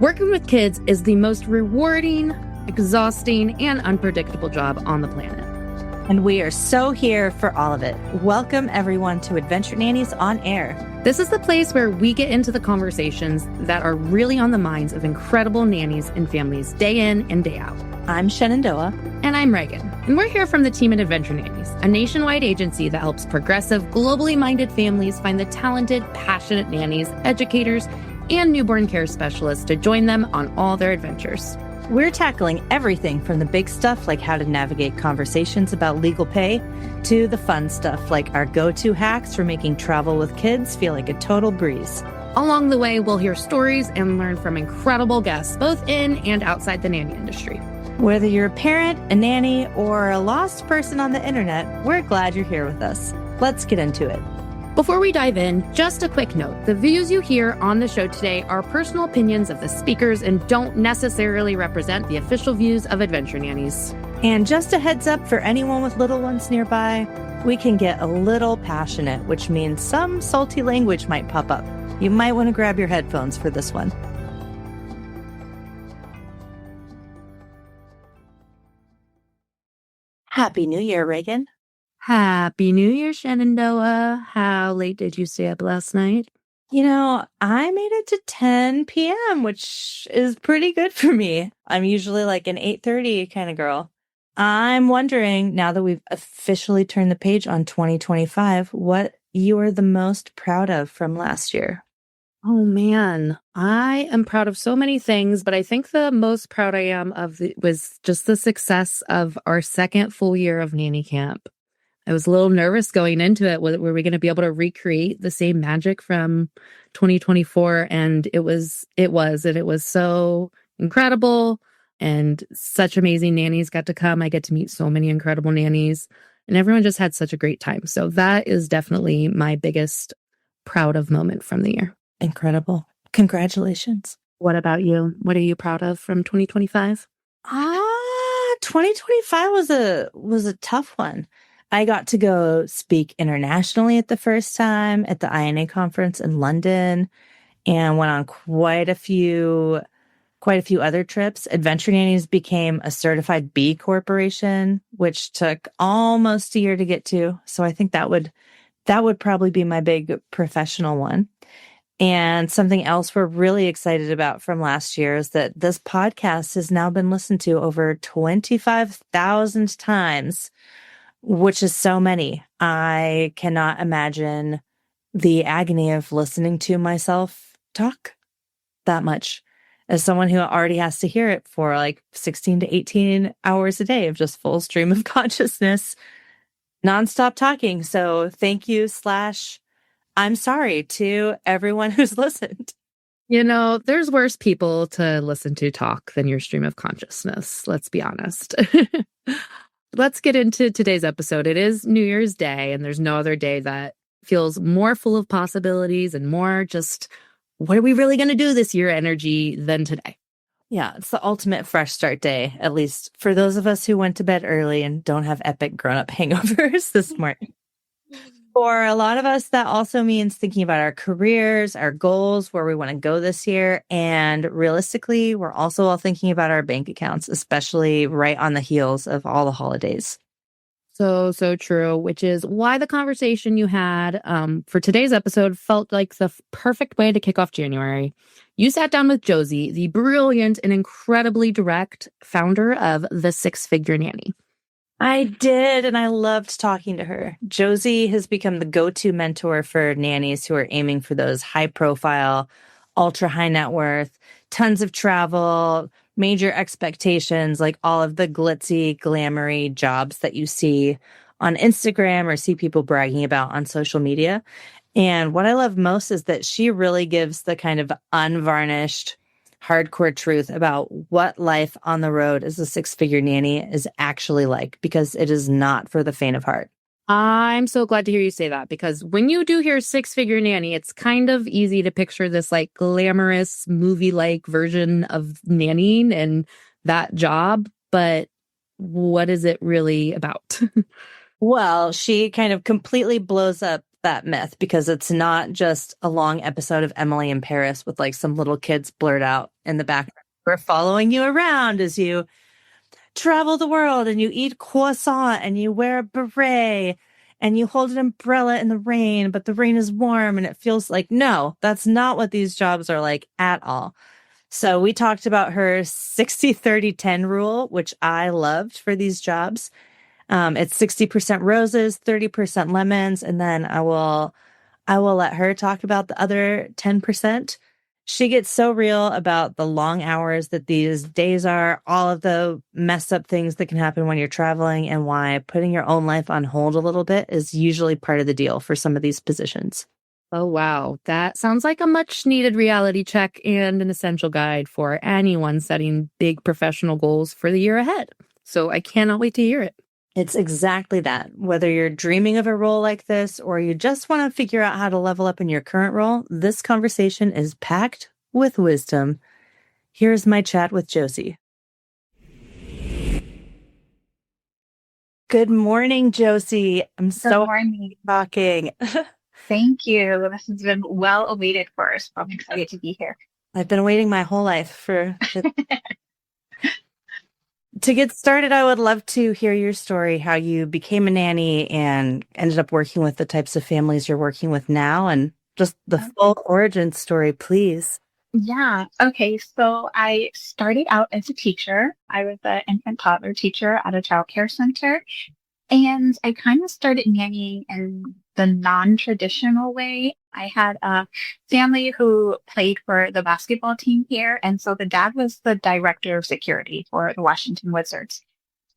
Working with kids is the most rewarding, exhausting, and unpredictable job on the planet. And we are so here for all of it. Welcome, everyone, to Adventure Nannies on Air. This is the place where we get into the conversations that are really on the minds of incredible nannies and families day in and day out. I'm Shenandoah. And I'm Reagan. And we're here from the team at Adventure Nannies, a nationwide agency that helps progressive, globally minded families find the talented, passionate nannies, educators, and newborn care specialists to join them on all their adventures. We're tackling everything from the big stuff like how to navigate conversations about legal pay to the fun stuff like our go-to hacks for making travel with kids feel like a total breeze. Along the way, we'll hear stories and learn from incredible guests, both in and outside the nanny industry. Whether you're a parent, a nanny, or a lost person on the internet, we're glad you're here with us. Let's get into it. Before we dive in, just a quick note. The views you hear on the show today are personal opinions of the speakers and don't necessarily represent the official views of Adventure Nannies. And just a heads up for anyone with little ones nearby, we can get a little passionate, which means some salty language might pop up. You might want to grab your headphones for this one. Happy New Year, Reagan. Happy New Year, Shenandoah. How late did you stay up last night? You know, I made it to 10 p.m., which is pretty good for me. I'm usually like an 8:30 kind of girl. I'm wondering, now that we've officially turned the page on 2025, what you are the most proud of from last year. Oh, man. I am proud of so many things, but I think the most proud I am of was just the success of our second full year of nanny camp. I was a little nervous going into it. Were we going to be able to recreate the same magic from 2024? And it was so incredible, and such amazing nannies got to come. I get to meet so many incredible nannies, and everyone just had such a great time. So that is definitely my biggest proud of moment from the year. Incredible. Congratulations. What about you? What are you proud of from 2025? 2025 was a tough one. I got to go speak internationally at the first time at the INA conference in London, and went on quite a few other trips. Adventure Nannies became a certified B Corporation, which took almost a year to get to. So I think that would probably be my big professional one. And something else we're really excited about from last year is that this podcast has now been listened to over 25,000 times, which is so many. I cannot imagine the agony of listening to myself talk that much as someone who already has to hear it for like 16 to 18 hours a day of just full stream of consciousness, nonstop talking. So thank you / I'm sorry to everyone who's listened. You know, there's worse people to listen to talk than your stream of consciousness. Let's be honest. Let's get into today's episode. It is New Year's Day, and there's no other day that feels more full of possibilities and more just, what are we really going to do this year energy than today? Yeah, it's the ultimate fresh start day, at least for those of us who went to bed early and don't have epic grown-up hangovers this morning. For a lot of us, that also means thinking about our careers, our goals, where we want to go this year. And realistically, we're also all thinking about our bank accounts, especially right on the heels of all the holidays. So true, which is why the conversation you had for today's episode felt like the perfect way to kick off January. You sat down with Josie, the brilliant and incredibly direct founder of The Six-Figure Nanny. I did, and I loved talking to her. Josie has become the go-to mentor for nannies who are aiming for those high-profile, ultra-high net worth, tons of travel, major expectations, like all of the glitzy, glamoury jobs that you see on Instagram or see people bragging about on social media. And what I love most is that she really gives the kind of unvarnished, hardcore truth about what life on the road as a six-figure nanny is actually like, because it is not for the faint of heart. I'm so glad to hear you say that, because when you do hear six-figure nanny, it's kind of easy to picture this like glamorous movie-like version of nannying and that job. But what is it really about? Well, she kind of completely blows up that myth because it's not just a long episode of Emily in Paris with like some little kids blurred out in the background. We're following you around as you travel the world and you eat croissant and you wear a beret and you hold an umbrella in the rain, but the rain is warm and it feels like, no, that's not what these jobs are like at all. So we talked about her 60-30-10 rule, which I loved for these jobs. It's 60% roses, 30% lemons, and then I will let her talk about the other 10%. She gets so real about the long hours that these days are, all of the messed up things that can happen when you're traveling, and why putting your own life on hold a little bit is usually part of the deal for some of these positions. Oh, wow. That sounds like a much needed reality check and an essential guide for anyone setting big professional goals for the year ahead. So I cannot wait to hear it. It's exactly that. Whether you're dreaming of a role like this or you just want to figure out how to level up in your current role, this conversation is packed with wisdom. Here's my chat with Josie. Good morning, Josie. I'm so talking. Thank you. This has been well awaited for us. I'm excited to be here. I've been waiting my whole life for To get started, I would love to hear your story, how you became a nanny and ended up working with the types of families you're working with now, and just the full origin story, please. Yeah. Okay. So I started out as a teacher. I was an infant-toddler teacher at a childcare center. And I kind of started nannying in the non-traditional way. I had a family who played for the basketball team here. And so the dad was the director of security for the Washington Wizards.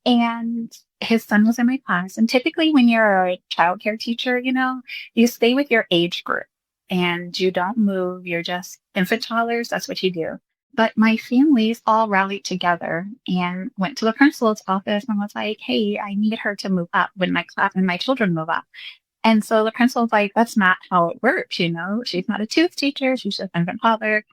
And his son was in my class. And typically when you're a childcare teacher, you stay with your age group and you don't move. You're just infant toddlers. That's what you do. But my families all rallied together and went to the principal's office and was like, hey, I need her to move up when my children move up. And so the principal was like, that's not how it works. She's not a tooth teacher. She's just an infant toddler.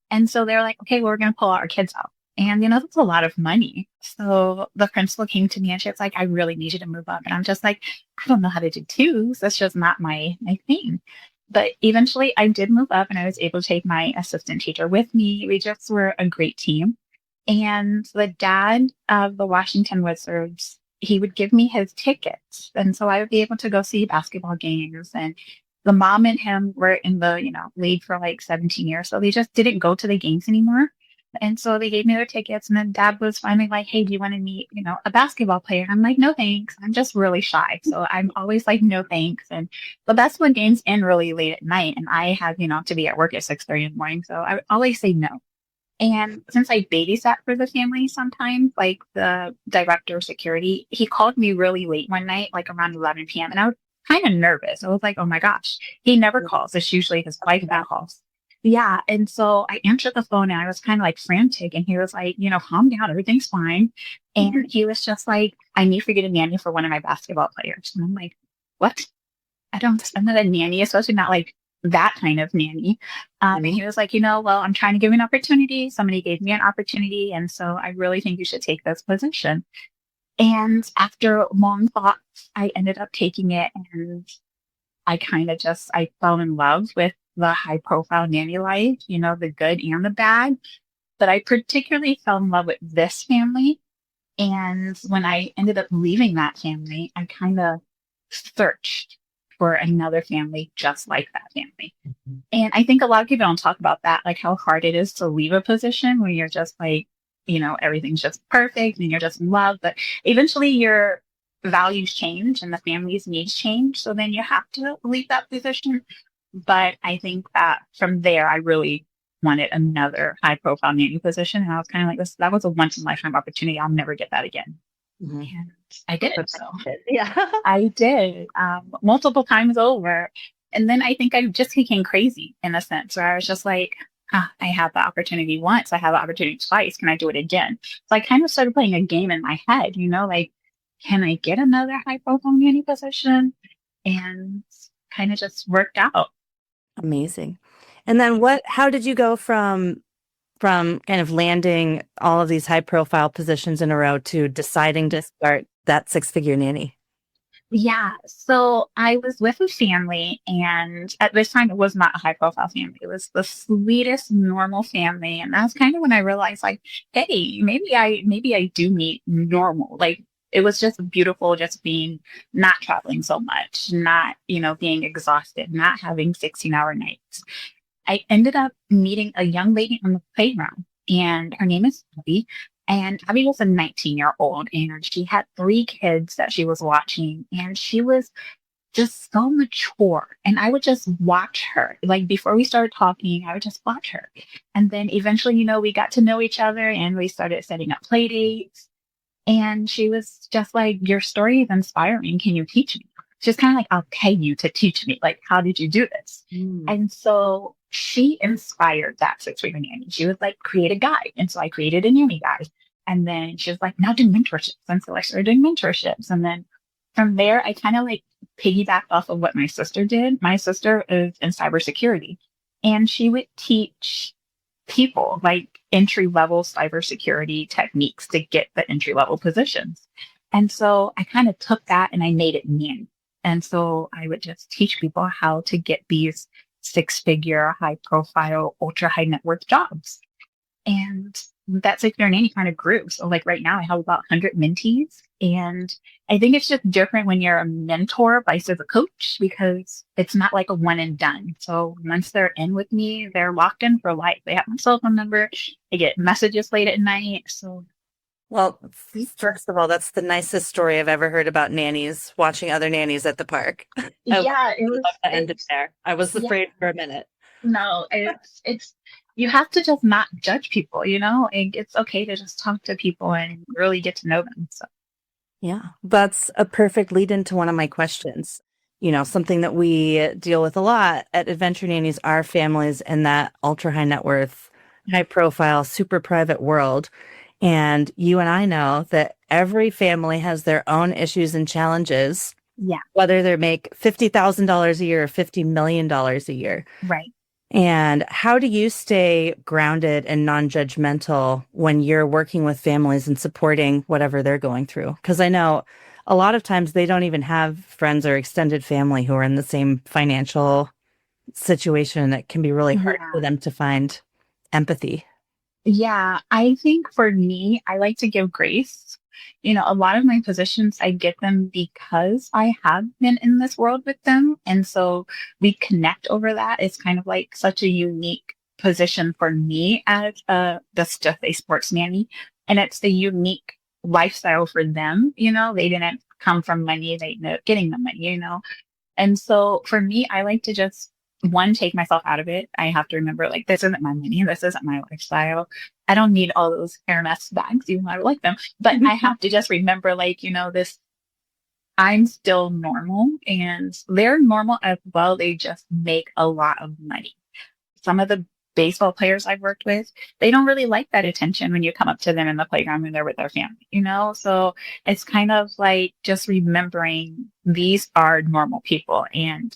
And so they're like, okay, well, we're going to pull our kids out. And, that's a lot of money. So the principal came to me and she was like, I really need you to move up. And I'm just like, I don't know how to do twos. That's just not my thing. But eventually I did move up and I was able to take my assistant teacher with me. We just were a great team. And the dad of the Washington Wizards, he would give me his tickets. And so I would be able to go see basketball games. And the mom and him were in the, league for like 17 years. So they just didn't go to the games anymore. And so they gave me their tickets. And then dad was finally like, hey, do you want to meet, a basketball player? And I'm like, no, thanks. I'm just really shy. So I'm always like, no, thanks. And the basketball games end really late at night. And I have, to be at work at 6:30 in the morning. So I would always say no. And since I babysat for the family sometimes, like the director of security, he called me really late one night, like around 11 p.m. And I was kind of nervous. I was like, oh my gosh, he never calls. It's usually his wife that calls. Yeah. And so I answered the phone and I was kind of like frantic. And he was like, calm down. Everything's fine. And he was just like, I need for you to nanny for one of my basketball players. And I'm like, what? I'm not a nanny, especially not like that kind of nanny. And he was like, well, I'm trying to give you an opportunity. Somebody gave me an opportunity. And so I really think you should take this position. And after long thoughts, I ended up taking it. And I fell in love with the high profile nanny life, the good and the bad. But I particularly fell in love with this family. And when I ended up leaving that family, I kind of searched for another family just like that family. Mm-hmm. And I think a lot of people don't talk about that, like how hard it is to leave a position when you're just like, everything's just perfect and you're just in love. But eventually your values change and the family's needs change. So then you have to leave that position. But I think that from there, I really wanted another high profile nanny position. And I was kind of like, that was a once in a lifetime opportunity. I'll never get that again. Mm-hmm. And I did. So yeah, I did multiple times over. And then I think I just became crazy in a sense where I was just like, I had the opportunity once. I had the opportunity twice. Can I do it again? So I kind of started playing a game in my head, like, can I get another high profile nanny position? And kind of just worked out. Amazing. And then how did you go from kind of landing all of these high profile positions in a row to deciding to start That Six-Figure Nanny? Yeah, so I was with a family, and at this time it was not a high profile family. It was the sweetest, normal family, and that's kind of when I realized, like, hey, maybe I do meet normal. Like, it was just beautiful, just being not traveling so much, not being exhausted, not having 16-hour nights. I ended up meeting a young lady on the playground, and her name is Abby. And Abby was a 19-year-old, and she had three kids that she was watching, and she was just so mature. And I would just watch her. Like before we started talking, I would just watch her. And then eventually, we got to know each other and we started setting up play dates. And she was just like, your story is inspiring. Can you teach me? She's kind of like, I'll pay you to teach me. Like, how did you do this? Mm. And so she inspired That Six-Figure Nanny. She was like, create a guide. And so I created a nanny guide. And then she was like, now do mentorships. And so I started doing mentorships. And then from there, I kind of like piggybacked off of what my sister did. My sister is in cybersecurity, and she would teach people like entry level cybersecurity techniques to get the entry level positions. And so I kind of took that and I made it nanny. And so I would just teach people how to get these 6-figure, high profile, ultra high net worth jobs. And that 6-figure nanny kind of grew. So like right now I have about 100 mentees, and I think it's just different when you're a mentor versus a coach because it's not like a one and done. So once they're in with me, they're locked in for life. They have my cell phone number. They get messages late at night. So Well, first of all, that's the nicest story I've ever heard about nannies watching other nannies at the park. I love yeah, it was, to end it there. I was yeah, afraid for a minute. no, it's, you have to just not judge people, and it's okay to just talk to people and really get to know them. So Yeah, that's a perfect lead into one of my questions. Something that we deal with a lot at Adventure Nannies are families in that ultra high net worth, high profile, super private world. And you and I know that every family has their own issues and challenges, yeah, whether they make $50,000 a year or $50 million a year. right. And how do you stay grounded and non-judgmental when you're working with families and supporting whatever they're going through? Because I know a lot of times they don't even have friends or extended family who are in the same financial situation. It can be really hard for Yeah. them to find empathy. Yeah, I think for me, I like to give grace. A lot of my positions, I get them because I have been in this world with them. And so we connect over that. It's kind of like such a unique position for me as that's just a sports nanny. And it's the unique lifestyle for them. They didn't come from money, they ended up getting the money. And so for me, I like to just one, take myself out of it. I have to remember like this isn't my money, this isn't my lifestyle. I don't need all those Hermes bags, even though I would like them. But I have to just remember like, this I'm still normal and they're normal as well. They just make a lot of money. Some of the baseball players I've worked with, they don't really like that attention when you come up to them in the playground when they're with their family. So it's kind of like just remembering these are normal people. And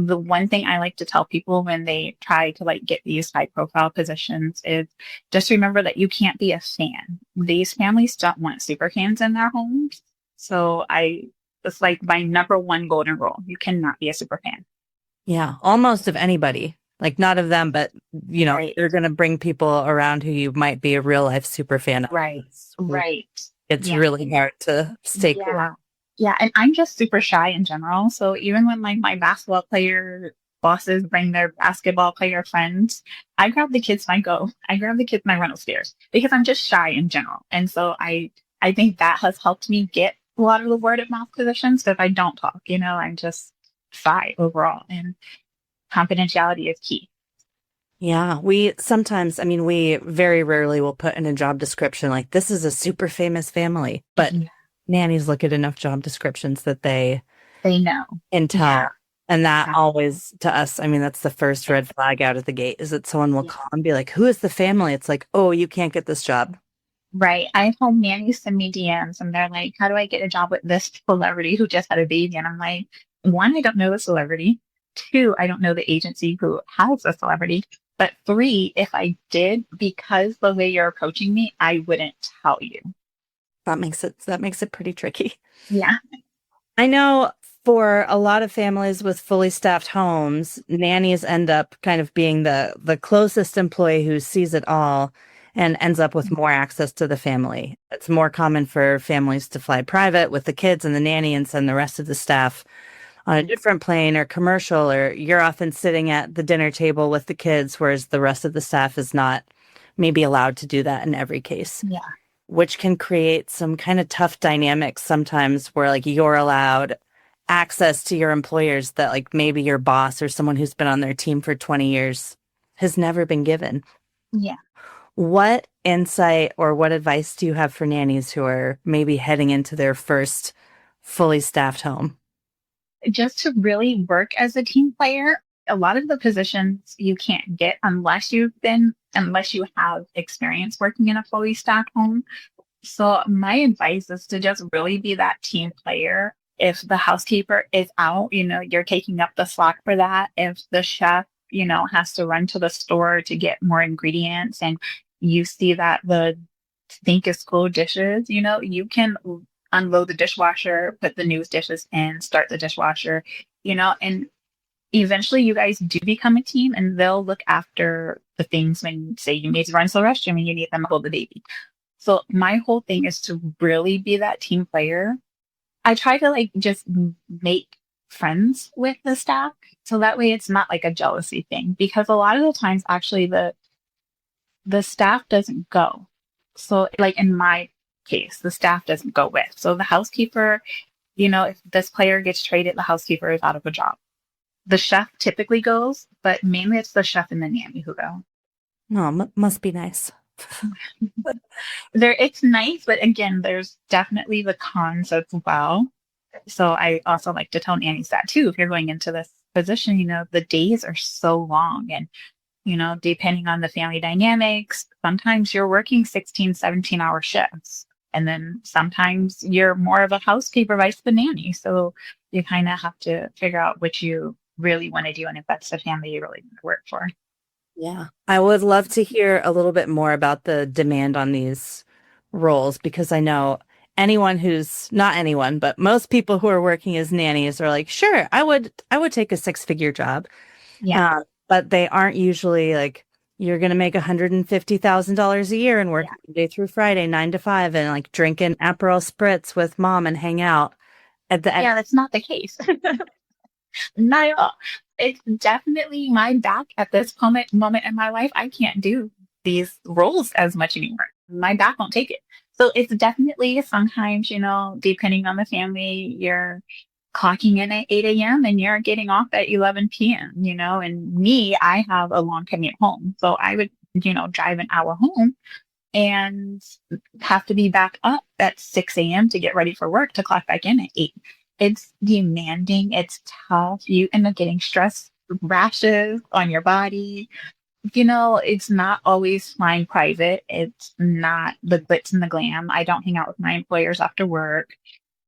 the one thing I like to tell people when they try to like get these high profile positions is just remember that you can't be a fan. These families don't want super fans in their homes. So it's like my number one golden rule. You cannot be a super fan. Yeah, almost of anybody. Like not of them, but Right. they're going to bring people around who you might be a real life super fan of. Right. Right. It's Yeah. really hard to stay cool. Yeah. Yeah. And I'm just super shy in general. So even when like my basketball player bosses bring their basketball player friends, I grab the kids and I go. I grab the kids and I run upstairs because I'm just shy in general. And so I think that has helped me get a lot of the word of mouth positions because I don't talk, I'm just shy overall. And confidentiality is key. Yeah, we sometimes, I mean, we very rarely will put in a job description like this is a super famous family, but Yeah. nannies look at enough job descriptions that they They know. can tell. Yeah. And that Exactly. always, to us, I mean, that's the first red flag out of the gate is that someone will Yeah. call and be like, who is the family? It's like, oh, you can't get this job. Right. I've had nannies send me DMs and they're like, how do I get a job with this celebrity who just had a baby? And I'm like, one, I don't know the celebrity. Two, I don't know the agency who has a celebrity. But three, if I did, because the way you're approaching me, I wouldn't tell you. That makes it pretty tricky. Yeah. I know for a lot of families with fully staffed homes, nannies end up kind of being the closest employee who sees it all and ends up with more access to the family. It's more common for families to fly private with the kids and the nanny and send the rest of the staff on a different plane or commercial, or you're often sitting at the dinner table with the kids, whereas the rest of the staff is not maybe allowed to do that in every case, Yeah. which can create some kind of tough dynamics sometimes where like you're allowed access to your employers that like maybe your boss or someone who's been on their team for 20 years has never been given. Yeah. What insight or what advice do you have for nannies who are maybe heading into their first fully staffed home? Just to really work as a team player, a lot of the positions you can't get unless you have experience working in a fully staffed home. So my advice is to just really be that team player. If the housekeeper is out, you're taking up the slack for that. If the chef, has to run to the store to get more ingredients and you see that the sink is full of dishes, you can unload the dishwasher, put the newest dishes in, start the dishwasher, and eventually you guys do become a team and they'll look after the things when, say, you need to run to the restroom and you need them to hold the baby. So my whole thing is to really be that team player. I try to like just make friends with the staff so that way it's not like a jealousy thing because a lot of the times actually the staff doesn't go. So like in my case, the staff doesn't go with. So the housekeeper, if this player gets traded, the housekeeper is out of a job. The chef typically goes, but mainly it's the chef and the nanny who go. No, must be nice. It's nice, but again, there's definitely the cons as well. So I also like to tell nannies that too. If you're going into this position, the days are so long and, depending on the family dynamics, sometimes you're working 16, 17-hour shifts. And then sometimes you're more of a housekeeper vice the nanny. So you kind of have to figure out what you really want to do and if that's the family you really want to work for. Yeah. I would love to hear a little bit more about the demand on these roles because I know anyone who's not anyone, but most people who are working as nannies are like, sure, I would take a six-figure job. Yeah. But they aren't usually like you're going to make $150,000 a year and work Yeah. Monday through Friday, 9 to 5, and like drinking Aperol spritz with mom and hang out at the end. Yeah, that's not the case. Not at all. It's definitely my back at this moment in my life. I can't do these roles as much anymore. My back won't take it. So it's definitely sometimes, depending on the family, you're clocking in at 8 a.m. and you're getting off at 11 p.m., and me, I have a long commute home. So I would, drive an hour home and have to be back up at 6 a.m. to get ready for work to clock back in at 8. It's demanding. It's tough. You end up getting stress rashes on your body. It's not always flying private. It's not the glitz and the glam. I don't hang out with my employers after work.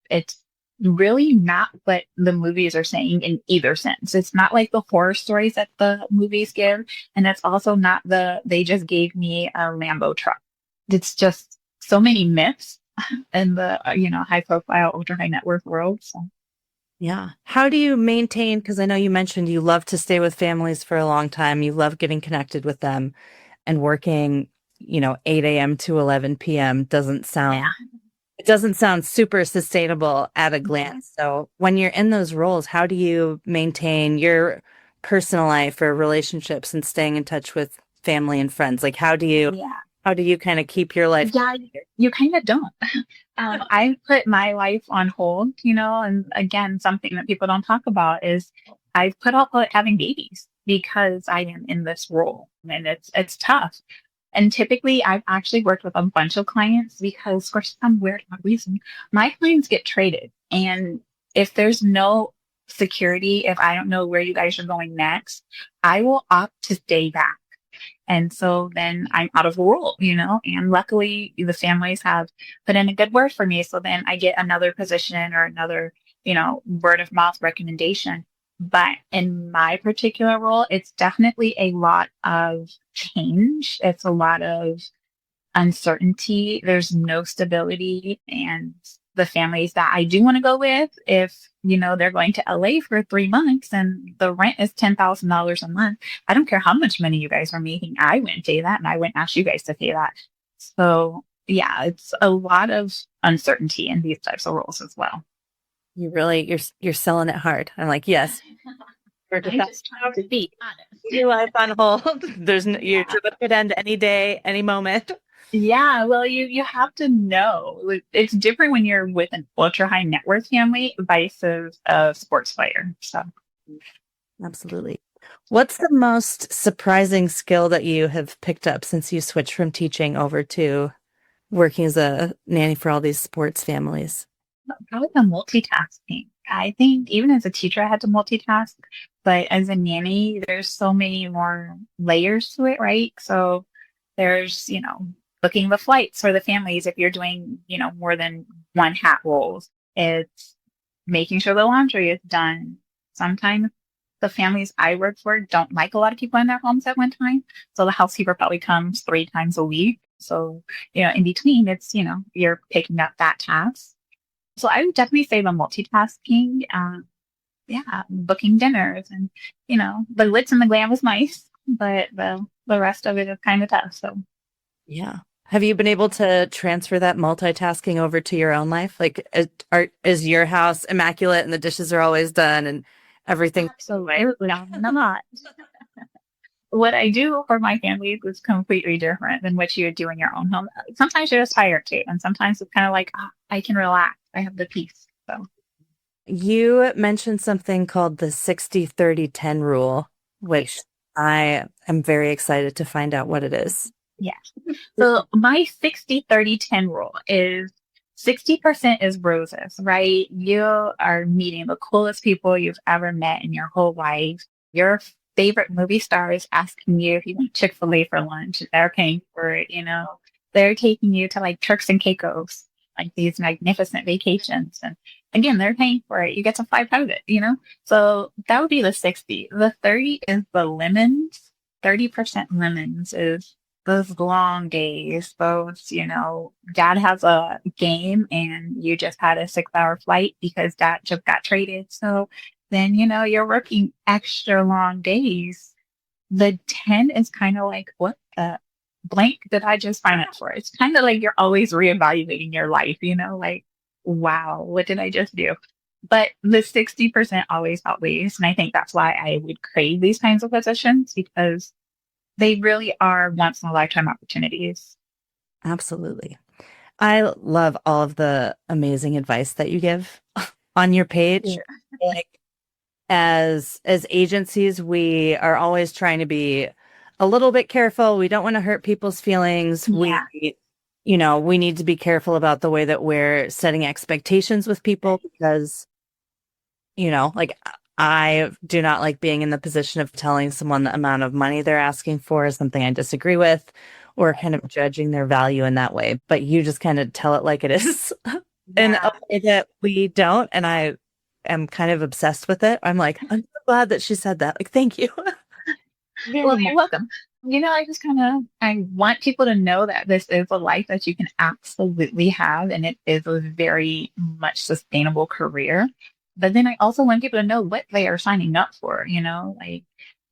It's really not what the movies are saying in either sense. It's not like the horror stories that the movies give. And it's also not they just gave me a Lambo truck. It's just so many myths in the, high profile, ultra high net worth world. So. Yeah. How do you maintain, because I know you mentioned you love to stay with families for a long time. You love getting connected with them and working, 8 a.m. to 11 p.m. It doesn't sound super sustainable at a glance. So when you're in those roles, how do you maintain your personal life or relationships and staying in touch with family and friends? Like how do you kind of keep your life? Yeah, you kind of don't. I put my life on hold, and again, something that people don't talk about is I've put off having babies because I am in this role and it's tough. And typically I've actually worked with a bunch of clients because for some weird reason, my clients get traded. And if there's no security, if I don't know where you guys are going next, I will opt to stay back. And so then I'm out of the role, and luckily the families have put in a good word for me. So then I get another position or another, word of mouth recommendation. But in my particular role, it's definitely a lot of change. It's a lot of uncertainty. There's no stability. And the families that I do want to go with, if, they're going to LA for 3 months and the rent is $10,000 a month, I don't care how much money you guys are making. I wouldn't pay that and I wouldn't ask you guys to pay that. So yeah, it's a lot of uncertainty in these types of roles as well. You're selling it hard. I'm like, yes. I just try to be honest. Your life on hold. Your trip could end any day, any moment. Yeah, well, you have to know. It's different when you're with an ultra high net worth family versus a sports player. So, Absolutely. What's the most surprising skill that you have picked up since you switched from teaching over to working as a nanny for all these sports families? probably the multitasking. I think even as a teacher, I had to multitask, but as a nanny, there's so many more layers to it, right? So there's, booking the flights for the families if you're doing, more than one hat rolls. It's making sure the laundry is done. Sometimes the families I work for don't like a lot of people in their homes at one time. So the housekeeper probably comes 3 times a week. So, in between, it's, you're picking up that task. So I would definitely say the multitasking, yeah, booking dinners and, the glitz and the glam is nice, but the rest of it is kind of tough. So, yeah. Have you been able to transfer that multitasking over to your own life? Like, is your house immaculate and the dishes are always done and everything? Absolutely not. What I do for my family is completely different than what you would do in your own home. Sometimes you're just tired too, and sometimes it's kind of like, I can relax. I have the peace. So you mentioned something called the 60-30-10 rule, which I am very excited to find out what it is. Yes. So my 60-30-10 rule is 60% is roses, right? You are meeting the coolest people you've ever met in your whole life. Your favorite movie star is asking you if you want Chick-fil-A for lunch. They're paying for it, They're taking you to like Turks and Caicos, like these magnificent vacations. And again, they're paying for it. You get to fly private, So that would be the 60. The 30 is the lemons. 30% lemons is those long days, those, dad has a game and you just had a 6-hour flight because dad just got traded. So then, you're working extra long days. The 10 is kind of like, what the blank did I just sign up for? It's kind of like you're always reevaluating your life, like, wow, what did I just do? But the 60% always outweighs. And I think that's why I would crave these kinds of positions, because they really are once in a lifetime opportunities. Absolutely. I love all of the amazing advice that you give on your page. Yeah. Like, as agencies, we are always trying to be a little bit careful. We don't want to hurt people's feelings. Yeah. We need to be careful about the way that we're setting expectations with people because, like, I do not like being in the position of telling someone the amount of money they're asking for is something I disagree with, or kind of judging their value in that way. But you just kind of tell it like it is in a way that we don't. And I am kind of obsessed with it. I'm like, I'm so glad that she said that. Like, thank you. Well, you're welcome. I want people to know that this is a life that you can absolutely have, and it is a very much sustainable career. But then I also want people to know what they are signing up for, like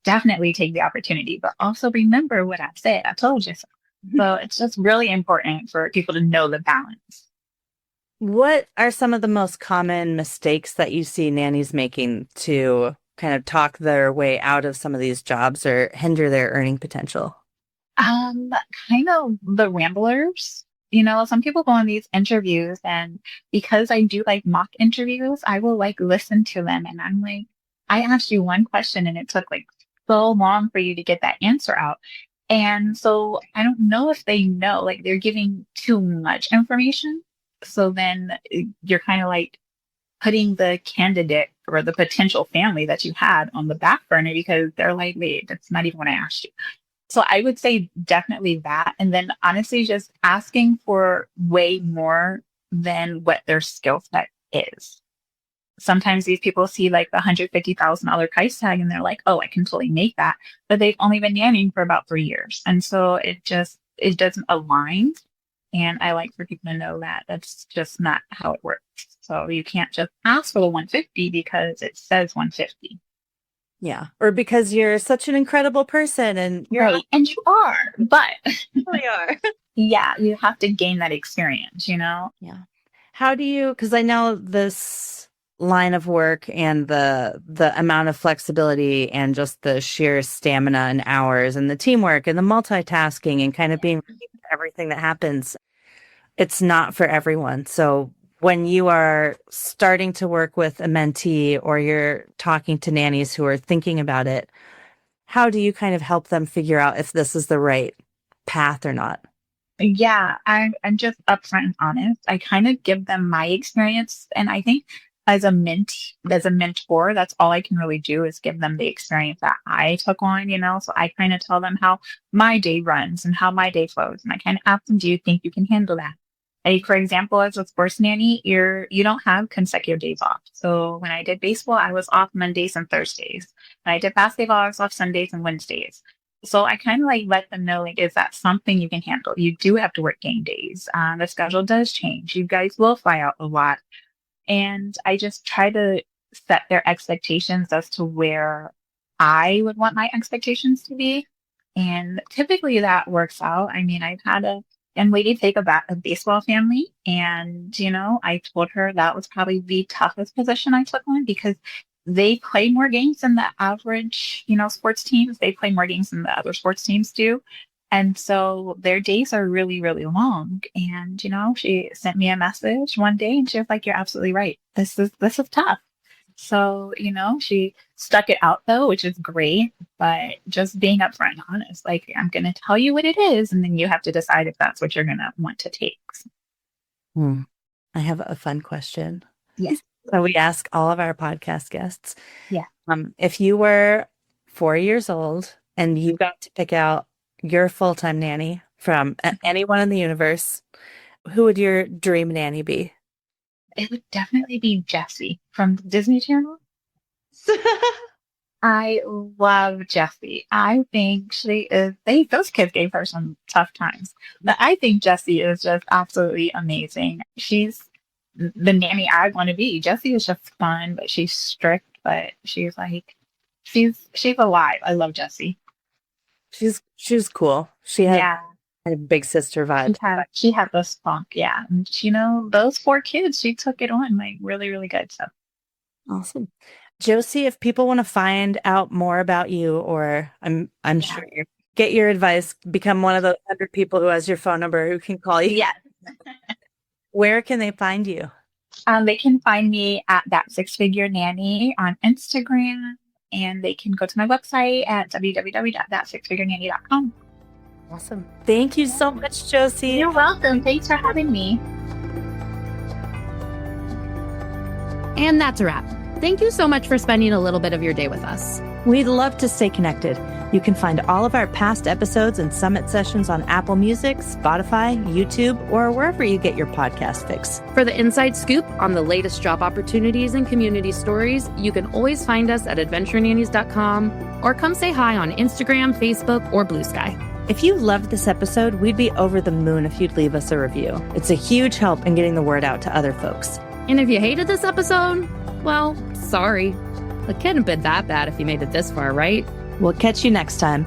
definitely take the opportunity, but also remember what I said. I told you so. So it's just really important for people to know the balance. What are some of the most common mistakes that you see nannies making to kind of talk their way out of some of these jobs or hinder their earning potential? Kind of the ramblers. Some people go on these interviews, and because I do like mock interviews, I will like listen to them, and I'm like, I asked you one question and it took like so long for you to get that answer out. And so I don't know if they know, like they're giving too much information. So then you're kind of like putting the candidate or the potential family that you had on the back burner because they're like, wait, that's not even what I asked you. So I would say definitely that. And then honestly, just asking for way more than what their skill set is. Sometimes these people see like the $150,000 price tag and they're like, oh, I can totally make that. But they've only been nannying for about 3 years. And so it doesn't align. And I like for people to know that that's just not how it works. So you can't just ask for the 150 because it says 150. Yeah. Or because you're such an incredible person and you're Right. And you are, but really are. yeah, you have to gain that experience, you know? Yeah. How do you, because I know this line of work and the amount of flexibility and just the sheer stamina and hours and the teamwork and the multitasking and kind of being ready for everything that happens, it's not for everyone. So when you are starting to work with a mentee or you're talking to nannies who are thinking about it, how do you kind of help them figure out if this is the right path or not? Yeah, I'm just upfront and honest. I kind of give them my experience, and I think as a mentor, that's all I can really do is give them the experience that I took on, you know. So I kind of tell them how my day runs and how my day flows, and I kind of ask them, "Do you think you can handle that?" Like for example, as a sports nanny, you don't have consecutive days off. So when I did baseball, I was off Mondays and Thursdays. When I did basketball, I was off Sundays and Wednesdays. So I kind of like let them know, like, is that something you can handle? You do have to work game days. The schedule does change. You guys will fly out a lot. And I just try to set their expectations as to where I would want my expectations to be. And typically that works out. I mean, I've had a young lady take a baseball family, and, you know, I told her that was probably the toughest position I took on because they play more games than the average, you know, sports teams. They play more games than the other sports teams do. And so their days are really, really long. And, you know, she sent me a message one day and she was like, "You're absolutely right. This is tough." So, you know, she stuck it out though, which is great, but just being upfront and honest, like, I'm going to tell you what it is. And then you have to decide if that's what you're going to want to take. Hmm. I have a fun question. Yes. So we ask all of our podcast guests. Yeah. If you were 4 years old and you got to pick out your full-time nanny from anyone in the universe, who would your dream nanny be? It would definitely be Jessie from the Disney Channel. I love Jessie. I think those kids gave her some tough times, but I think Jessie is just absolutely amazing. She's the nanny I want to be. Jessie is just fun, but she's strict, but she's alive. I love Jessie. She's cool. She had Yeah. a big sister vibe. She had the spunk, yeah. And you know, those 4 kids, she took it on like really, really good. So Awesome. Josie, if people want to find out more about you, or I'm sure you get your advice, become one of the 100 people who has your phone number who can call you. yeah. Where can they find you? They can find me at That Six-Figure Nanny on Instagram, and they can go to my website at www.thatsixfigurenanny.com. Awesome. Thank you so much, Josie. You're welcome. Thanks for having me. And that's a wrap. Thank you so much for spending a little bit of your day with us. We'd love to stay connected. You can find all of our past episodes and summit sessions on Apple Music, Spotify, YouTube, or wherever you get your podcast fix. For the inside scoop on the latest job opportunities and community stories, you can always find us at adventurenannies.com or come say hi on Instagram, Facebook, or Blue Sky. If you loved this episode, we'd be over the moon if you'd leave us a review. It's a huge help in getting the word out to other folks. And if you hated this episode, well, sorry. It couldn't have been that bad if you made it this far, right? We'll catch you next time.